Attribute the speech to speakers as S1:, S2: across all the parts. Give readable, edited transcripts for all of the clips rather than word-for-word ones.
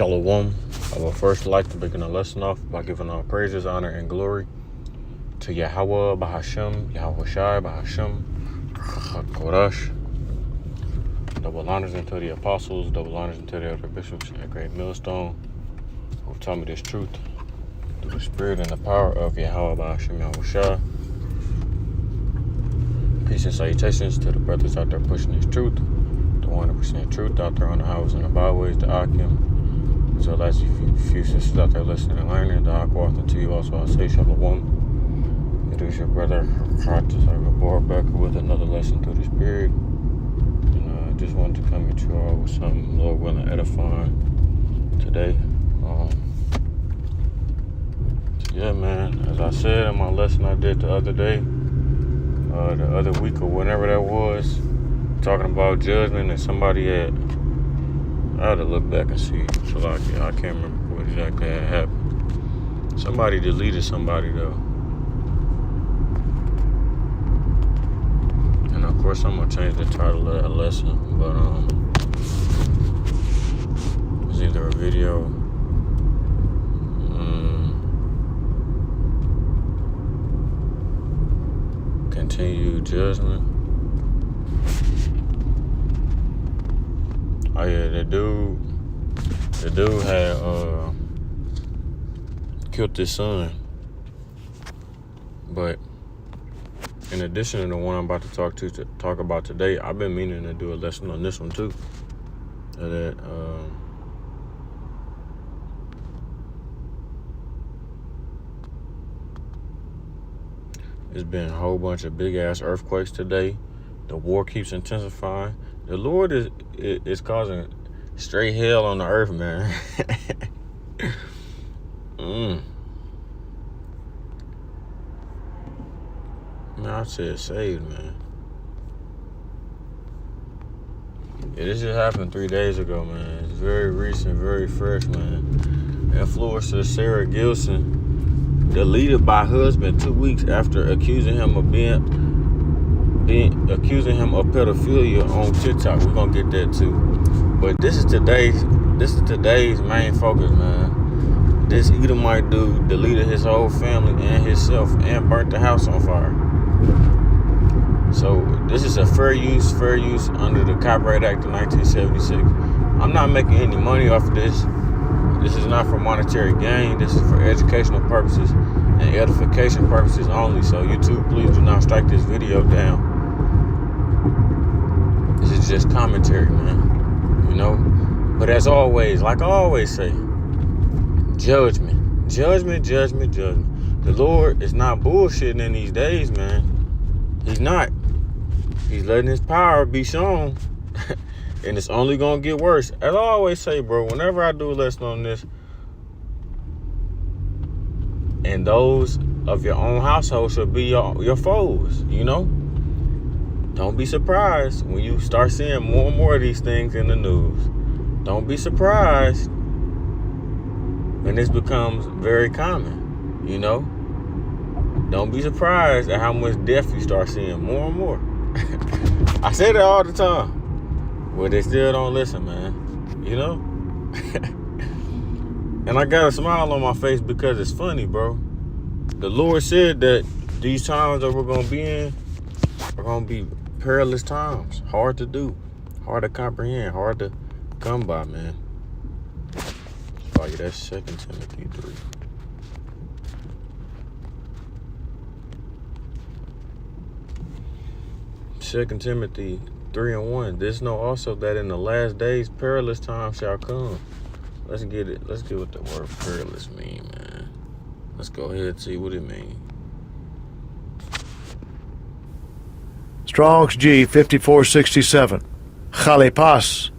S1: Shalom. I would first like to begin a lesson off by giving all praises, honor, and glory to Yahweh, Bahashem, Yahweh Shai, Bahashem, Korash. Double honors unto the apostles, double honors unto the other bishops at Great Millstone who taught me this truth through the spirit and the power of Yahweh, Bahashem, Yahweh Shai. Peace and salutations to the brothers out there pushing this truth, the 100% truth out there on the highways and the byways, the Akim. So that's few sisters out there listening and learning. The Aquath to you also I say Shalom. It is your brother Kratos Agabor back with another lesson through the spirit. And I just wanted to come at you all with something Lord willing edifying today. So yeah, man, as I said in my lesson I did the other day, the other week or whenever that was, talking about judgment and somebody I had to look back and see. So I can't remember what exactly had happened. Somebody deleted somebody though. And of course I'm gonna change the title of that lesson, but it's either a video. Continued judgment. Oh yeah, the dude had killed his son. But in addition to the one I'm about to talk about today, I've been meaning to do a lesson on this one too. That there's been a whole bunch of big ass earthquakes today. The war keeps intensifying. The Lord is causing straight hell on the earth, man. Man, I said saved, man. Yeah, this just happened 3 days ago, man. It's very recent, very fresh, man. Influencer Sarah Gilson deleted by husband 2 weeks after accusing him of pedophilia on TikTok. We're gonna get that too. But this is today's main focus, man. This Edomite dude deleted his whole family and himself and burnt the house on fire. So this is a fair use under the Copyright Act of 1976. I'm not making any money off of this. This is not for monetary gain. This is for educational purposes and edification purposes only. So YouTube, please do not strike this video down. This is just commentary, man. You know? But as always, like I always say, judgment. The Lord is not bullshitting in these days, man. He's not. He's letting his power be shown. And it's only gonna get worse. As I always say, bro, whenever I do a lesson on this, and those of your own household should be your foes, you know? Don't be surprised when you start seeing more and more of these things in the news. Don't be surprised when this becomes very common, you know? Don't be surprised at how much death you start seeing more and more. I say that all the time. Well, they still don't listen, man. You know? And I got a smile on my face because it's funny, bro. The Lord said that these times that we're going to be in are going to be perilous times. Hard to do. Hard to comprehend. Hard to come by, man. Oh, yeah, that's 2 Timothy 3. Second Timothy 3:1. This know also that in the last days perilous times shall come. Let's get it. Let's get what the word perilous mean, man. Let's go ahead and see what it means.
S2: Strong's G 5467. Chalepas.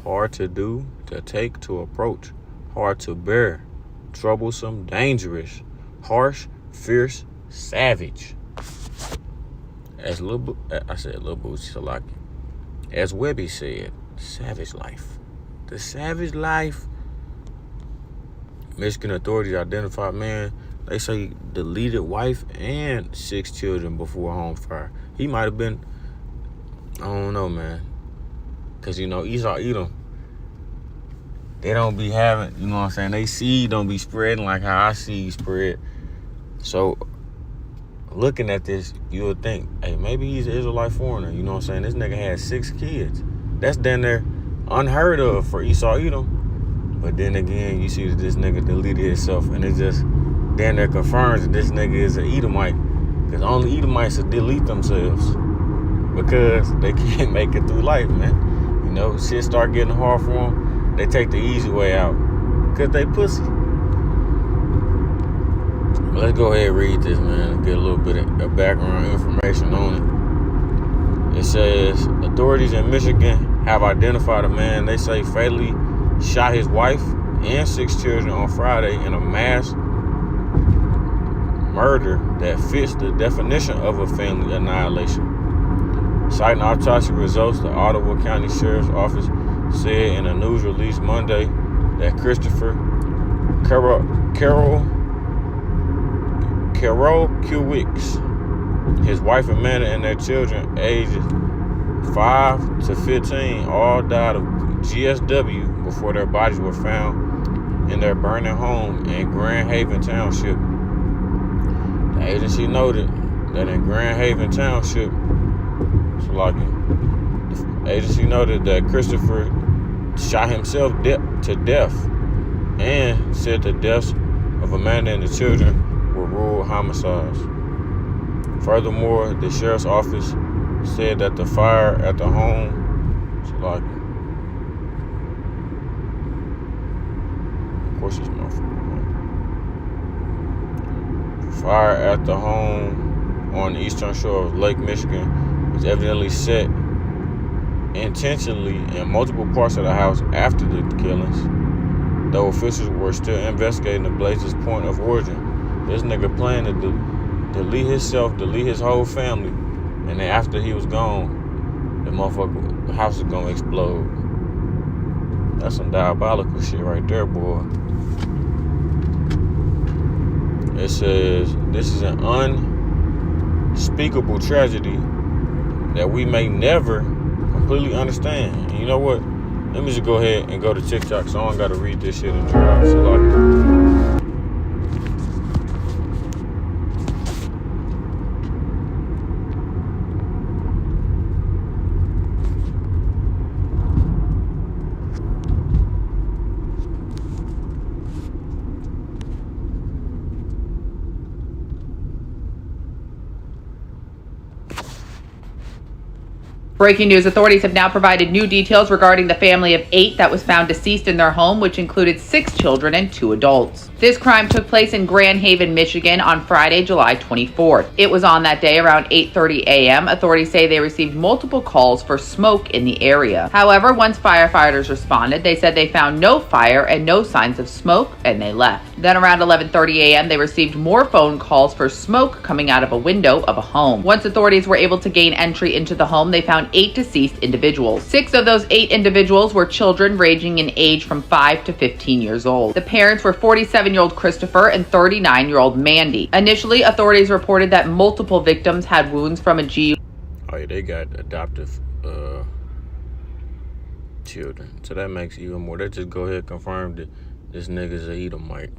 S1: Hard to do, to take, to approach. Hard to bear. Troublesome, dangerous. Harsh, fierce, savage. As Lil Boosie Salaki. As Webby said, savage life. The savage life. Michigan authorities identified man. They say deleted wife and 6 children before home fire. He might have been, I don't know, man. Because, you know, Esau Edom, they don't be having, you know what I'm saying, they seed don't be spreading like how I seed spread. So looking at this, you would think, hey, maybe he's an Israelite foreigner. You know what I'm saying? This nigga had 6 kids. That's damn near unheard of for Esau Edom. But then again, you see that this nigga deleted himself, and it just damn near confirms that this nigga is an Edomite. Because only Edomites will delete themselves because they can't make it through life, man. You know, shit start getting hard for them. They take the easy way out because they pussy. Let's go ahead and read this, man, and get a little bit of background information on it. It says, authorities in Michigan have identified a man they say fatally shot his wife and 6 children on Friday in a mass murder that fits the definition of a family annihilation. Citing autopsy results, the Ottawa County Sheriff's Office said in a news release Monday that Christopher Carol Kuwix, his wife Amanda, and their children ages 5 to 15 all died of GSW before their bodies were found in their burning home in Grand Haven Township. The agency noted that in Grand Haven Township, the agency noted that Christopher shot himself to death and said the deaths of Amanda and the children were ruled homicides. Furthermore, the sheriff's office said that the fire at the home, of course it's my fault. Fire at the home on the eastern shore of Lake Michigan was evidently set intentionally in multiple parts of the house after the killings, though officials were still investigating the blaze's point of origin. This nigga planned to delete himself, delete his whole family, and then after he was gone, the motherfucker house is gonna explode. That's some diabolical shit right there, boy. It says, this is an unspeakable tragedy that we may never completely understand. And you know what? Let me just go ahead and go to TikTok so I don't gotta read this shit and drive.
S3: Breaking news, authorities have now provided new details regarding the family of 8 that was found deceased in their home, which included 6 children and 2 adults. This crime took place in Grand Haven, Michigan on Friday, July 24th. It was on that day around 8:30 a.m. Authorities say they received multiple calls for smoke in the area. However, once firefighters responded, they said they found no fire and no signs of smoke, and they left. Then around 11:30 a.m., they received more phone calls for smoke coming out of a window of a home. Once authorities were able to gain entry into the home, they found 8 deceased individuals. 6 of those 8 individuals were children ranging in age from 5 to 15 years old. The parents were 47-year-old Christopher and 39-year-old Mandy. Initially, authorities reported that multiple victims had wounds from a GU.
S1: Oh yeah, they got adoptive children. So that makes even more. They just go ahead and confirm that this nigga's a Edomite.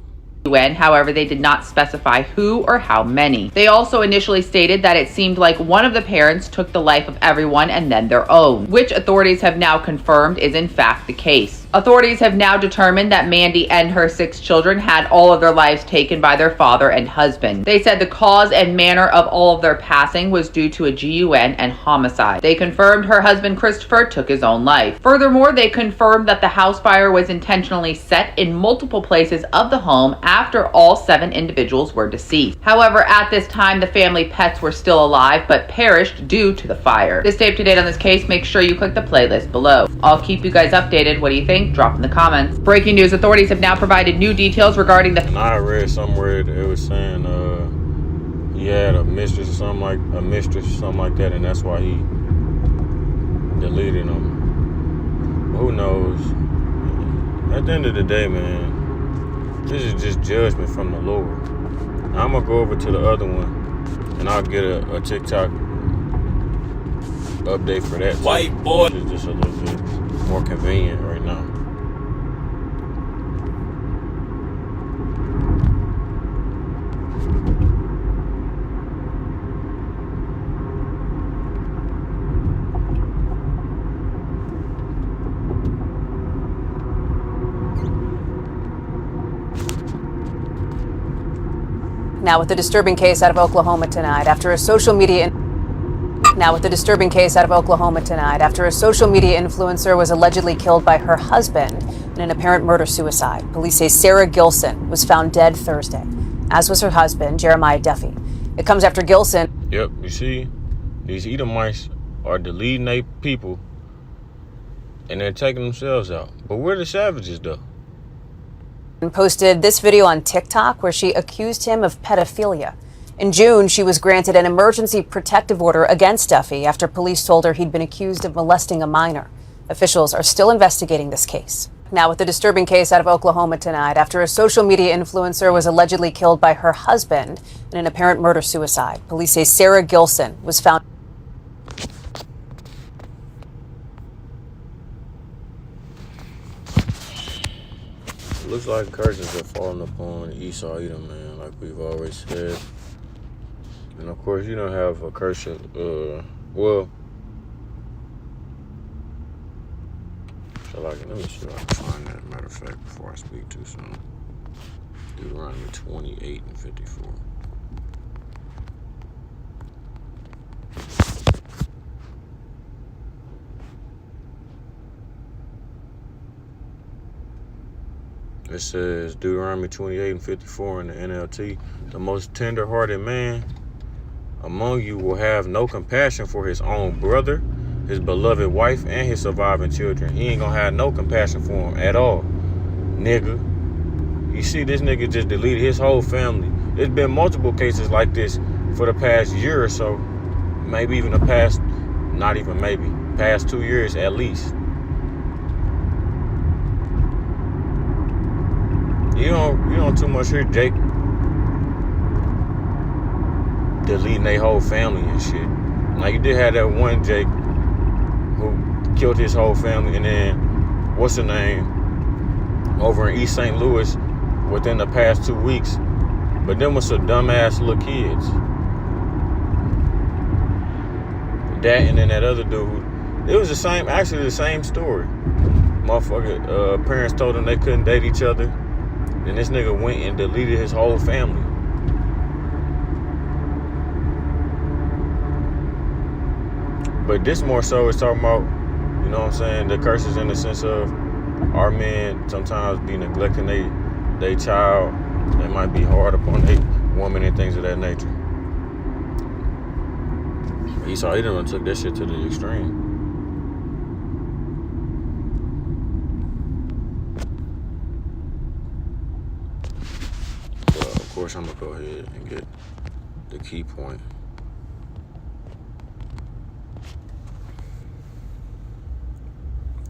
S3: However, they did not specify who or how many. They also initially stated that it seemed like one of the parents took the life of everyone and then their own, which authorities have now confirmed is in fact the case. Authorities have now determined that Mandy and her 6 children had all of their lives taken by their father and husband. They said the cause and manner of all of their passing was due to a GUN and homicide. They confirmed her husband Christopher took his own life. Furthermore, they confirmed that the house fire was intentionally set in multiple places of the home after all 7 individuals were deceased. However, at this time, the family pets were still alive but perished due to the fire. To stay up to date on this case, make sure you click the playlist below. I'll keep you guys updated. What do you think? Drop in the comments. Breaking news, authorities have now provided new details regarding the...
S1: And I read somewhere that it was saying he had a mistress or something like that, and that's why he deleted them. Who knows? At the end of the day, man, this is just judgment from the Lord. Now, I'm gonna go over to the other one, and I'll get a TikTok update for that.
S4: White boy.
S1: Which is just a little bit more convenient right now.
S4: Now with a disturbing case out of Oklahoma tonight after a social media influencer was allegedly killed by her husband in an apparent murder-suicide. Police say Sarah Gilson was found dead Thursday, as was her husband, Jeremiah Duffy. It comes after Gilson...
S1: Yep, you see, these Edomites are deleting their people and they're taking themselves out. But we're the savages, though.
S4: ...posted this video on TikTok where she accused him of pedophilia. In June, she was granted an emergency protective order against Duffy after police told her he'd been accused of molesting a minor. Officials are still investigating this case. Now with a disturbing case out of Oklahoma tonight after a social media influencer was allegedly killed by her husband in an apparent murder-suicide. Police say Sarah Gilson was found...
S1: Looks like curses are falling upon Esau Edom, man, like we've always said. And of course, you don't have a curse well, let me see if I can find that, matter of fact, before I speak too soon. Deuteronomy 28 and 54. It says, Deuteronomy 28 and 54 in the NLT, the most tender-hearted man among you will have no compassion for his own brother, his beloved wife, and his surviving children. He ain't gonna have no compassion for him at all, nigga. You see, this nigga just deleted his whole family. There's been multiple cases like this for the past year or so, maybe even the past, not even maybe, past 2 years at least. You don't too much hear Jake deleting their whole family and shit. Now you did have that one Jake who killed his whole family, and then what's her name over in East St. Louis within the past 2 weeks. But them was some dumbass little kids. That and then that other dude, it was the same story. Motherfucker, parents told them they couldn't date each other. Then this nigga went and deleted his whole family. But this more so is talking about, you know what I'm saying, the curses in the sense of our men sometimes be neglecting they child. They might be hard upon their woman and things of that nature. Esau Edom took that shit to the extreme. Well, of course, I'm gonna go ahead and get the key point.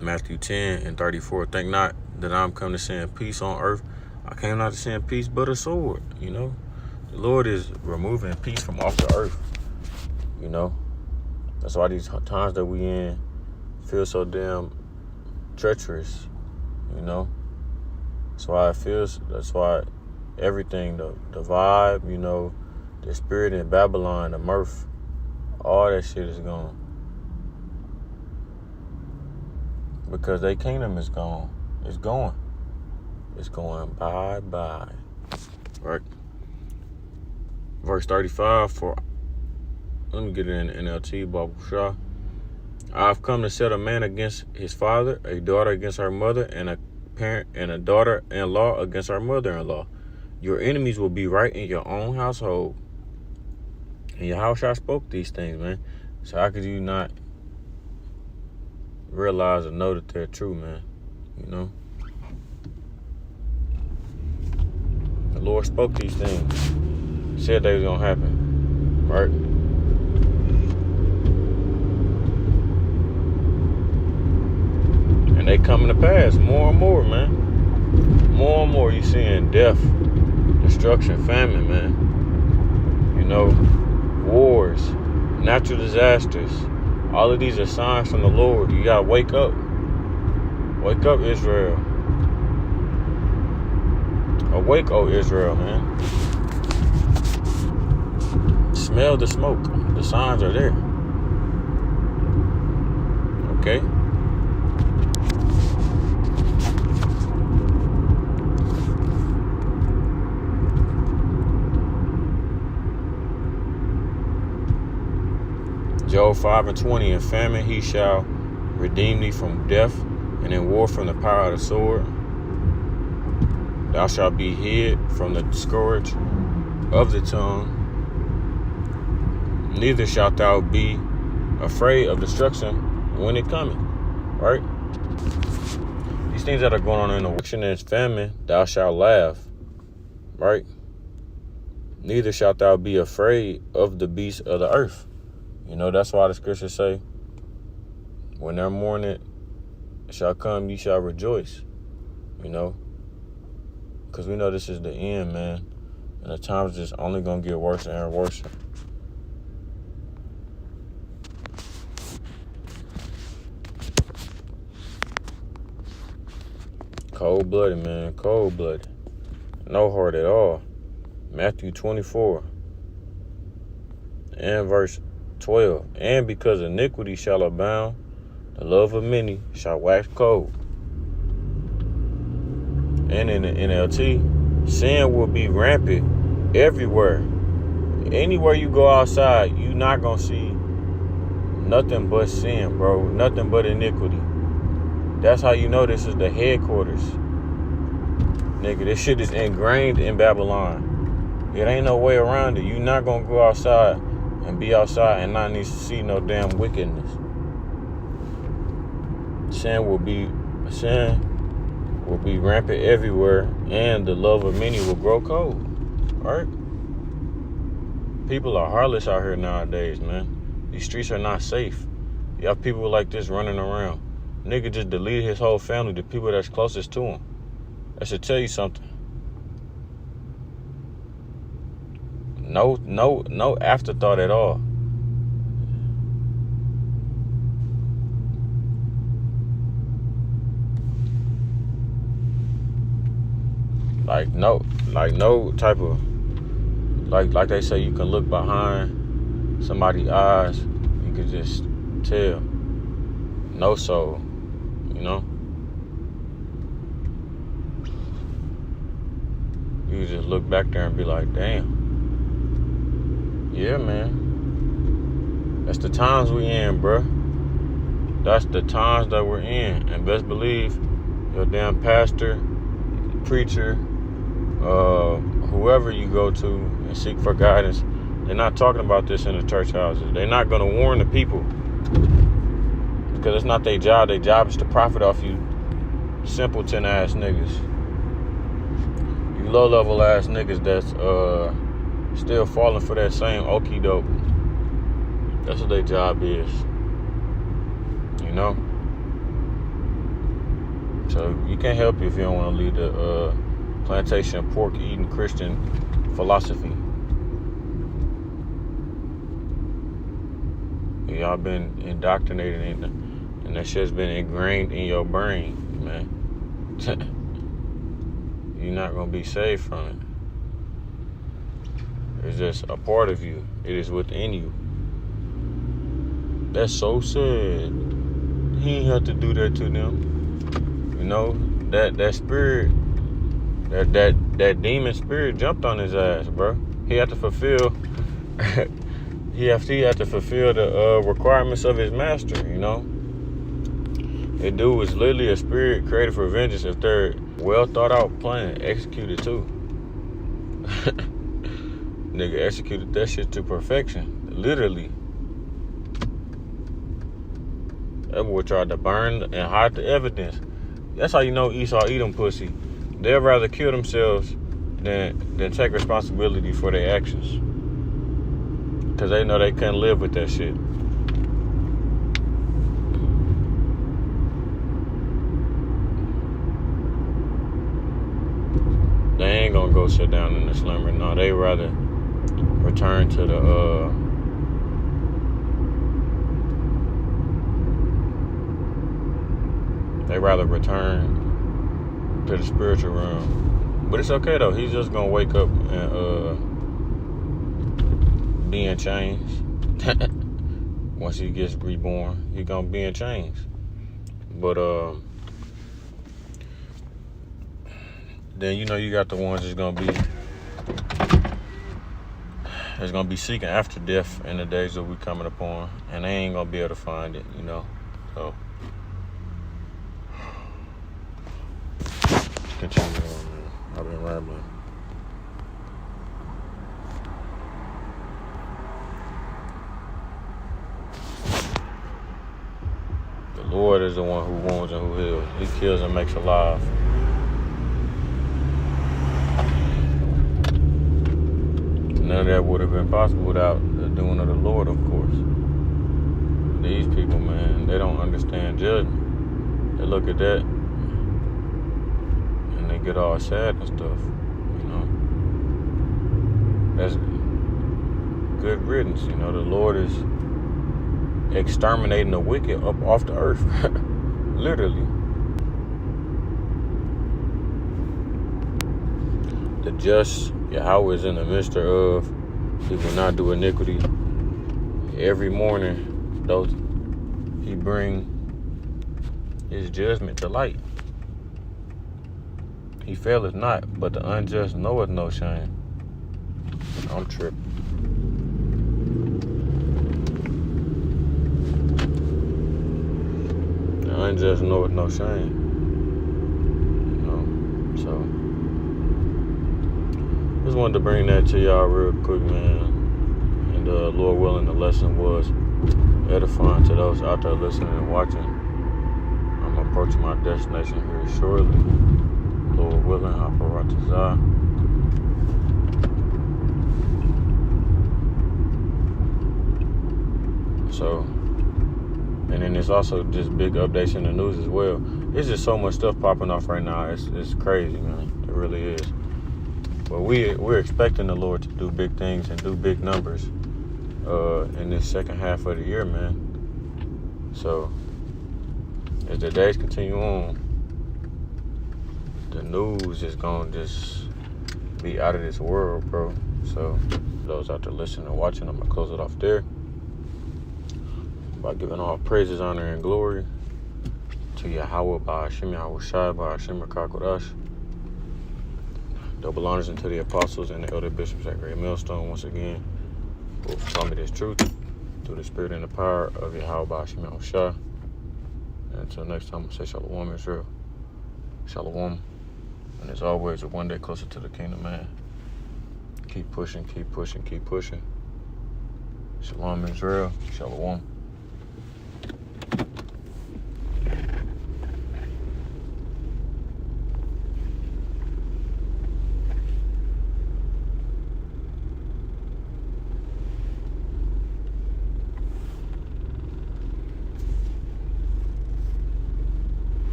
S1: Matthew 10 and 34. Think not that I'm come to send peace on earth. I came not to send peace, but a sword. You know, the Lord is removing peace from off the earth. You know, that's why these times that we in feel so damn treacherous. You know, that's why it feels. That's why everything, the vibe, you know, the spirit in Babylon, the mirth, all that shit is gone. Because their kingdom is gone. It's going. It's going bye-bye. Right? Verse 35, let me get it in NLT, Bible Shah. I've come to set a man against his father, a daughter against her mother, and a parent and a daughter-in-law against her mother-in-law. Your enemies will be right in your own household. And Yahushua spoke these things, man. So how could you not realize and know that they're true, man? You know? The Lord spoke these things. Said they was gonna happen. Right? And they coming to pass more and more, man. More and more you seeing death, destruction, famine, man. You know, wars, natural disasters. All of these are signs from the Lord. You gotta wake up. Wake up, Israel. Awake, O Israel, man. Smell the smoke. The signs are there. Okay? Job 5:20, in famine he shall redeem thee from death, and in war from the power of the sword. Thou shalt be hid from the scourge of the tongue. Neither shalt thou be afraid of destruction when it cometh. Right? These things that are going on in the world and famine, thou shalt laugh. Right? Neither shalt thou be afraid of the beasts of the earth. You know, that's why the scriptures say, when their mourning shall come, ye shall rejoice. You know? Because we know this is the end, man. And the times is only going to get worse and worse. Cold-blooded, man. Cold-blooded. No heart at all. Matthew 24 and verse 12. And because iniquity shall abound, the love of many shall wax cold. And in the NLT, sin will be rampant everywhere. Anywhere you go outside, you're not going to see nothing but sin, bro. Nothing but iniquity. That's how you know this is the headquarters. Nigga, this shit is ingrained in Babylon. It ain't no way around it. You're not going to go outside and be outside and not need to see no damn wickedness. Sin will be rampant everywhere, and the love of many will grow cold. Right? People are heartless out here nowadays, man. These streets are not safe. You have people like this running around. Nigga just deleted his whole family, the people that's closest to him. That should tell you something. No afterthought at all. Like no type of, like they say, you can look behind somebody's eyes, you can just tell. No soul, you know. You can just look back there and be like, damn. Yeah, man. That's the times we in, bruh. That's the times that we're in. And best believe your damn pastor, preacher, whoever you go to and seek for guidance, they're not talking about this in the church houses. They're not going to warn the people, because it's not their job. Their job is to profit off you simpleton ass niggas. You low level ass niggas that's still falling for that same okie doke. That's what their job is. You know? So you can't help you if you don't want to lead the plantation pork eating Christian philosophy. Y'all been indoctrinated and that shit's been ingrained in your brain, man. You're not gonna be saved from it. It's just a part of you. It is within you. That's so sad. He ain't have to do that to them. You know, that spirit, that demon spirit jumped on his ass, bro. He had to fulfill he had to fulfill the requirements of his master, you know. That dude was literally a spirit created for vengeance if they're well thought out plan, executed too. Nigga executed that shit to perfection, literally. That boy tried to burn and hide the evidence. That's how you know Esau eat them pussy. They'd rather kill themselves than take responsibility for their actions. Because they know they couldn't live with that shit. They ain't gonna go sit down in the slumber. No, they rather return to the spiritual realm. But it's okay though. He's just gonna wake up and be in chains. Once he gets reborn, he gonna be in chains. But then you know you got the ones that's gonna be is going to be seeking after death in the days that we coming upon, and they ain't going to be able to find it, you know. So, let's continue on, man. I've been rambling. The Lord is the one who wounds and who heals. He kills and makes alive. None of that would have been possible without the doing of the Lord, of course. These people, man, they don't understand judgment. They look at that and they get all sad and stuff, you know. That's good riddance, you know. The Lord is exterminating the wicked up off the earth. Literally. The just Yahweh is in the midst of. He will not do iniquity. Every morning, though, he bring his judgment to light. He faileth not, but the unjust knoweth no shame. I'm tripping. The unjust knoweth no shame. You know, so just wanted to bring that to y'all real quick, man. And Lord willing, the lesson was edifying to those out there listening and watching. I'm approaching my destination here shortly. Lord willing, Aparatazah. So, and then there's also just big updates in the news as well. There's just so much stuff popping off right now. It's crazy, man. It really is. But we're expecting the Lord to do big things and do big numbers in this second half of the year, man. So as the days continue on, the news is gonna just be out of this world, bro. So those out there listening and watching, I'm gonna close it off there by giving all praises, honor, and glory to Yahweh by Hashem Yahweh Shai by Hashem Kakodash. Double honors unto the apostles and the elder bishops at Great Millstone once again, who have taught me this truth through the spirit and the power of Yahweh by Hashem Yahweh Shai. And until next time, I say Shalom Israel. Shalom. And as always, we're one day closer to the kingdom, man. Keep pushing, keep pushing, keep pushing. Shalom Israel. Shalom.